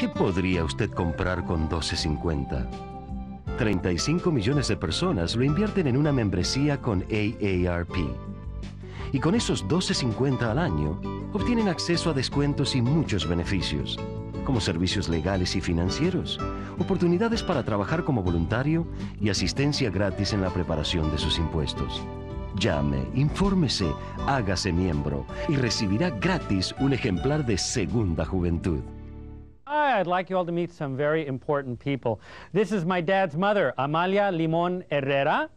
¿Qué podría usted comprar con $12.50? 35 millones de personas lo invierten en una membresía con AARP. Y con esos $12.50 al año, obtienen acceso a descuentos y muchos beneficios, como servicios legales y financieros, oportunidades para trabajar como voluntario y asistencia gratis en la preparación de sus impuestos. Llame, infórmese, hágase miembro y recibirá gratis un ejemplar de Segunda Juventud. Hi, I'd like you all to meet some very important people. This is my dad's mother, Amalia Limón Herrera,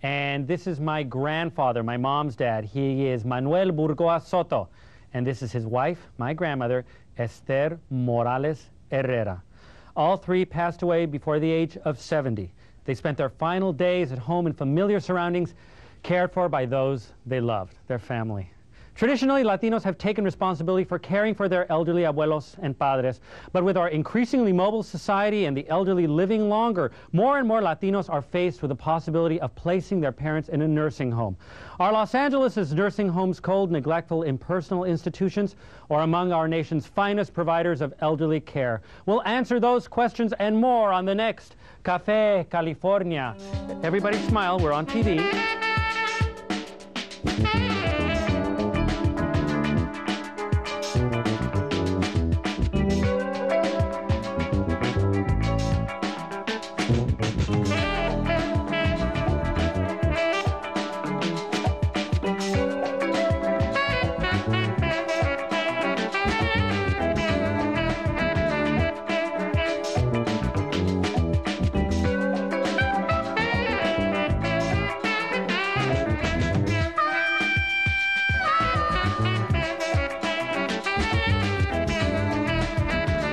and this is my grandfather, my mom's dad. He is Manuel Burgoa Soto, and this is his wife, my grandmother, Esther Morales Herrera. All three passed away before the age of 70. They spent their final days at home in familiar surroundings, cared for by those they loved, their family. Traditionally, Latinos have taken responsibility for caring for their elderly abuelos and padres, but with our increasingly mobile society and the elderly living longer, more and more Latinos are faced with the possibility of placing their parents in a nursing home. Are Los Angeles' nursing homes cold, neglectful, impersonal institutions, or among our nation's finest providers of elderly care? We'll answer those questions and more on the next Café California. Everybody smile, we're on TV.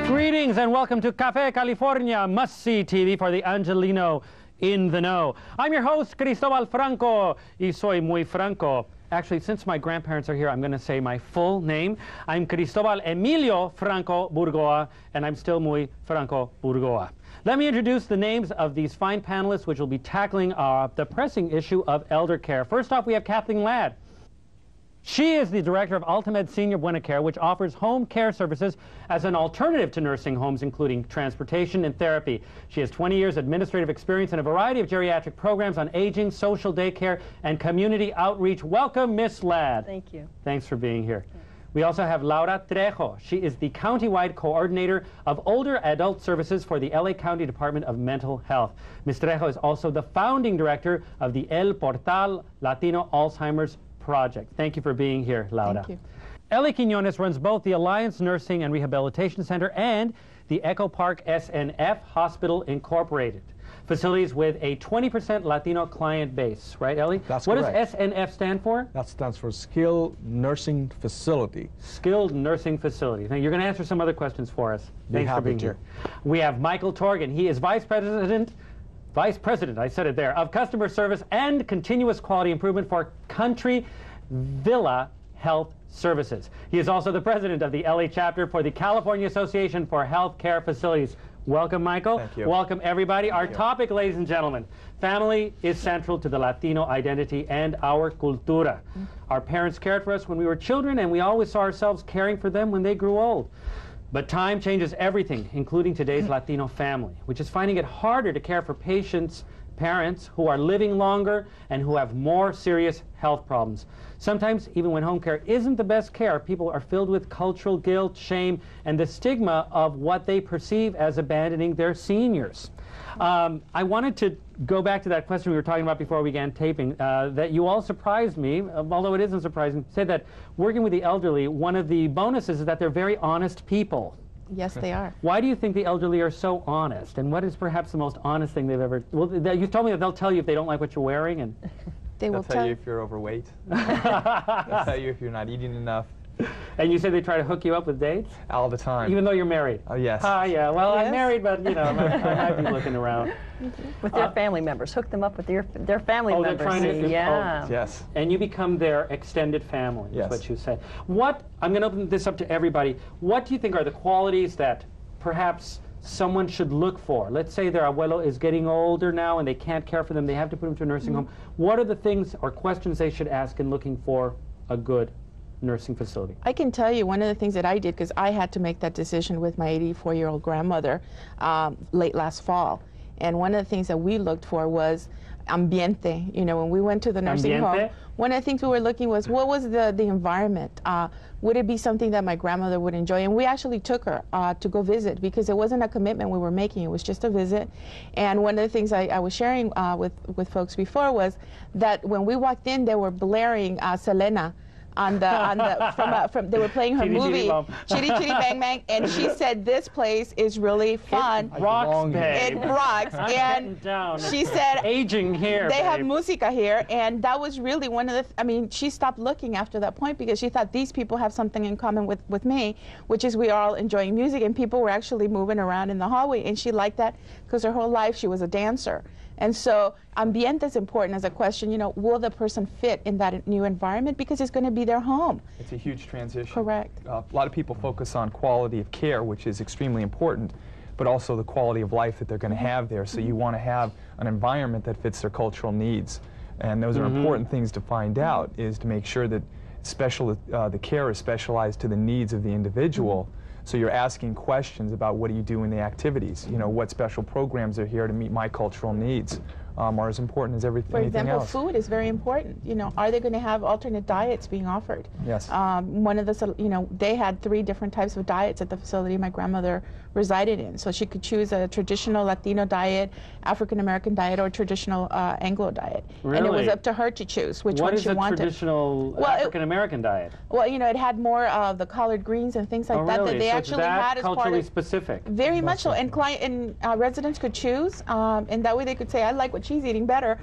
Greetings and welcome to Café California, must-see TV for the Angelino in the know. I'm your host, Cristobal Franco, y soy muy franco. Actually, since my grandparents are here, I'm going to say my full name. I'm Cristobal Emilio Franco Burgoa, and I'm still muy Franco Burgoa. Let me introduce the names of these fine panelists, which will be tackling the pressing issue of elder care. First off, we have Kathleen Ladd. She is the director of Ultimate Senior Buena Care, which offers home care services as an alternative to nursing homes, including transportation and therapy. She has 20 years administrative experience in a variety of geriatric programs on aging, social daycare, and community outreach. Welcome, Miss Ladd. Thank you. Thanks for being here. We also have Laura Trejo. She is the countywide coordinator of older adult services for the LA County Department of Mental Health. Ms. Trejo is also the founding director of the El Portal Latino Alzheimer's Project. Thank you for being here, Laura. Thank you. Ellie Quinones runs both the Alliance Nursing and Rehabilitation Center and the Echo Park SNF Hospital Incorporated, facilities with a 20% Latino client base. Right, Ellie? That's what correct. does SNF stand for? That stands for Skilled Nursing Facility. Skilled Nursing Facility. Now, you're going to answer some other questions for us. Thanks for being here. We have Michael Torgan. He is Vice President, I said it there, of Customer Service and Continuous Quality Improvement for Country Villa Health Services. He is also the president of the LA chapter for the California Association for Health Care Facilities. Welcome, Michael. Thank you. Welcome, everybody. Our topic, ladies and gentlemen, family is central to the Latino identity and our cultura. Our parents cared for us when we were children, and we always saw ourselves caring for them when they grew old. But time changes everything, including today's Latino family, which is finding it harder to care for parents who are living longer and who have more serious health problems. Sometimes, even when home care isn't the best care, people are filled with cultural guilt, shame, and the stigma of what they perceive as abandoning their seniors. I wanted to go back to that question we were talking about before we began taping, that you all surprised me, although it isn't surprising, said that working with the elderly, one of the bonuses is that they're very honest people. Yes, they are. Why do you think the elderly are so honest? And what is perhaps the most honest thing they've ever... Well, you told me that they'll tell you if they don't like what you're wearing, and... They'll tell you if you're overweight. They'll tell you if you're not eating enough. And you say they try to hook you up with dates? All the time. Even though you're married? Oh, yes. Yeah. Well, Yes. I'm married, but, you know, I might be looking around. With their family members. Hook them up with their family Oh, they're members. trying to... Yeah. Yes. And you become their extended family, is Yes. what you say. I'm going to open this up to everybody. What do you think are the qualities that perhaps someone should look for? Let's say their abuelo is getting older now and they can't care for them. They have to put them to a nursing home. What are the things or questions they should ask in looking for a good nursing facility? I can tell you one of the things that I did, because I had to make that decision with my 84-year-old grandmother late last fall. And one of the things that we looked for was ambiente. You know, when we went to the nursing home, one of the things we were looking was, what was the environment? Would it be something that my grandmother would enjoy? And we actually took her to go visit, because it wasn't a commitment we were making. It was just a visit. And one of the things I was sharing with folks before was that when we walked in, they were blaring Selena on the they were playing her movie Chitty Chitty Bang Bang, and she said this place is really fun. It rocks, babe. It rocks. And she said aging here. They babe. have musica here, and that was really one of the. I mean, she stopped looking after that point, because she thought these people have something in common with me, which is we are all enjoying music, and people were actually moving around in the hallway, and she liked that because her whole life she was a dancer. And so ambiente is important as a question, you know, will the person fit in that new environment, because it's going to be their home. It's a huge transition. Correct. A lot of people focus on quality of care, which is extremely important, but also the quality of life that they're going to have there. So you want to have an environment that fits their cultural needs. And those are important things to find out, is to make sure that the care is specialized to the needs of the individual. So you're asking questions about what do you do in the activities, you know, what special programs are here to meet my cultural needs, are as important as anything else. For example, food is very important. You know, are they going to have alternate diets being offered? Yes. One of the, you know, they had 3 different types of diets at the facility my grandmother resided in. So she could choose a traditional Latino diet, African American diet, or traditional Anglo diet. Really? And it was up to her to choose which one she wanted. What is a traditional African American diet? Well, you know, it had more of the collard greens and things like that really? that they so actually had as part of. Culturally specific. Very much so, and residents could choose, and that way they could say, I like what she's eating better,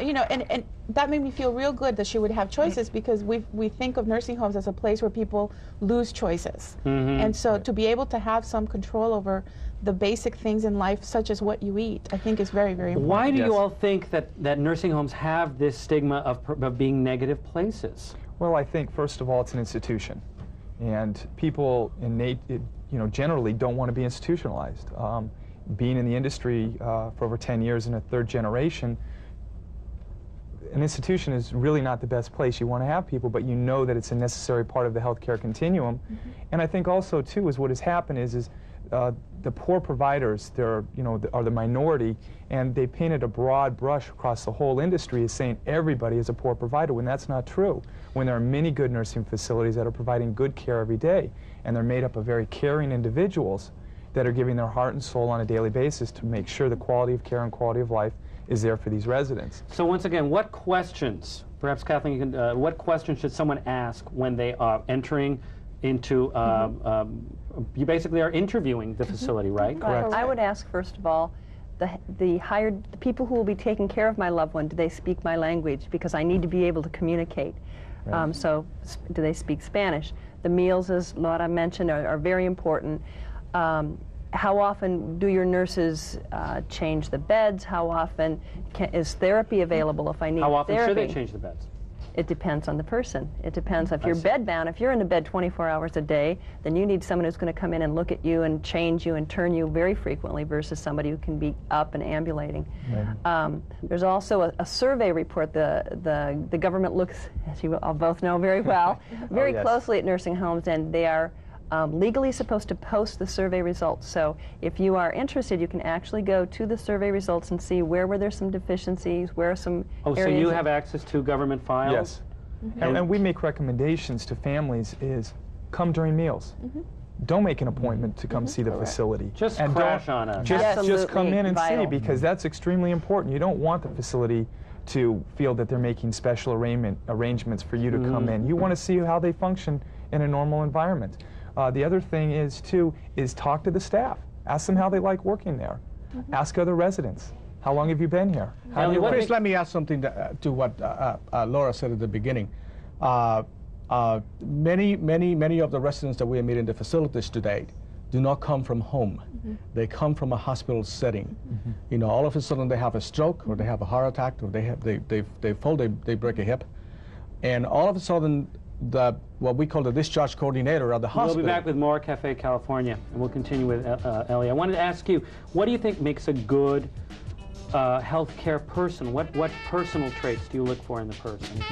you know, and that made me feel real good that she would have choices, because we think of nursing homes as a place where people lose choices, and so to be able to have some control over the basic things in life, such as what you eat, I think is very, very important. Why do you all think that nursing homes have this stigma of being negative places? Well, I think first of all it's an institution, and people generally don't want to be institutionalized. Being in the industry for over 10 years in a 3rd generation, an institution is really not the best place. You want to have people, but you know that it's a necessary part of the healthcare continuum. And I think also too is what has happened is the poor providers, are the minority, and they painted a broad brush across the whole industry as saying everybody is a poor provider, when that's not true. When there are many good nursing facilities that are providing good care every day, and they're made up of very caring individuals that are giving their heart and soul on a daily basis to make sure the quality of care and quality of life is there for these residents. So once again, what questions, perhaps Kathleen, you can, what questions should someone ask when they are entering into, you basically are interviewing the facility, right? Correct. I would ask, first of all, the people who will be taking care of my loved one, do they speak my language? Because I need to be able to communicate. Right. So do they speak Spanish? The meals, as Laura mentioned, are very important. How often do your nurses change the beds? How often is therapy available if I need therapy? How often should they change the beds? It depends on the person. It depends. If you're bedbound, if you're in the bed 24 hours a day, then you need someone who's going to come in and look at you and change you and turn you very frequently versus somebody who can be up and ambulating. Right. There's also a survey report. The government looks, as you all both know very well, very closely at nursing homes, and they are legally supposed to post the survey results. So if you are interested, you can actually go to the survey results and see where were there some deficiencies, where are some areas. So you have access to government files? Yes. And we make recommendations to families is come during meals. Don't make an appointment to come see the facility. Just crash on us. Just come in and vital. see, because that's extremely important. You don't want the facility to feel that they're making special arrangements for you to come in. You want to see how they function in a normal environment. The other thing is, too, is talk to the staff. Ask them how they like working there. Ask other residents. How long have you been here? Chris, let me add something to what Laura said at the beginning. Many of the residents that we meet in the facilities today do not come from home. They come from a hospital setting. You know, all of a sudden they have a stroke, or they have a heart attack, or they fall, they break a hip, and all of a sudden what we call the discharge coordinator of the hospital. We'll be back with more Cafe California, and we'll continue with Ellie. I wanted to ask you, what do you think makes a good healthcare person? What personal traits do you look for in the person?